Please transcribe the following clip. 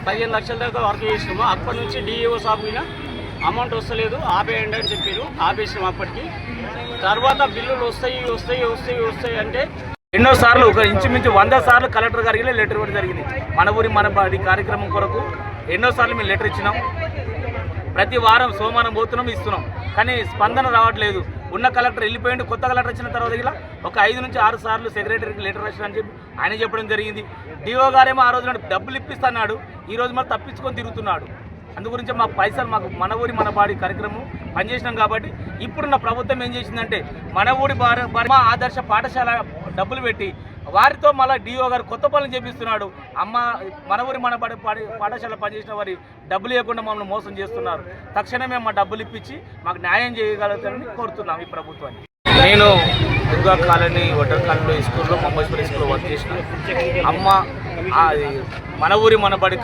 15 లక్షల దాకా వర్క్ చేసినాము. అప్పటి నుంచి డిఈఓ సాబ్ మీద అమౌంట్ వస్తలేదు, ఆపేయండి అని చెప్పారు. ఆపేసినాము. అప్పటికి తర్వాత బిల్లులు వస్తాయి అంటే ఎన్నోసార్లు ఒక ఇంచుమించు 100 సార్లు కలెక్టర్ గారికి లెటర్ ఇవ్వడం జరిగింది. మన ఊరి మన బడి కార్యక్రమం కొరకు ఎన్నోసార్లు మేము లెటర్ ఇచ్చినాం. ప్రతి వారం సోమవారం పోతున్నాం, ఇస్తున్నాం, కానీ స్పందన రావట్లేదు. ఉన్న కలెక్టర్ వెళ్ళిపోయిండు. కొత్త కలెక్టర్ వచ్చిన తర్వాత ఇలా ఒక 5 నుంచి 6 సార్లు సెక్రటరీకి లెటర్ రాసినా చెప్పి ఆయన చెప్పడం జరిగింది. డిఓ గారేమో ఆ రోజు డబ్బులు ఇప్పిస్తున్నాడు, ఈ రోజు మరి తప్పించుకొని తిరుగుతున్నాడు. అందు గురించి మాకు పైసలు మాకు మన ఊరి మన బాడి కార్యక్రమం పనిచేసినాం కాబట్టి ఇప్పుడున్న ప్రభుత్వం ఏం చేసిందంటే మన ఊరి మా ఆదర్శ పాఠశాల డబ్బులు పెట్టి వారితో మళ్ళీ డిఓ గారు కొత్త పనులు చేపిస్తున్నాడు. మన ఊరి మన పాఠశాల పనిచేసిన వారి డబ్బులు ఇవ్వకుండా మమ్మల్ని మోసం చేస్తున్నారు. తక్షణమే మా డబ్బులు ఇప్పించి మాకు న్యాయం చేయగలుగుతారని కోరుతున్నాం ఈ ప్రభుత్వాన్ని. నేను దుర్గా కాలనీ వటర్ కాలనీలో స్కూల్లో, ముంబై స్కూల్లో వర్క్ చేసిన మన ఊరి మన బడి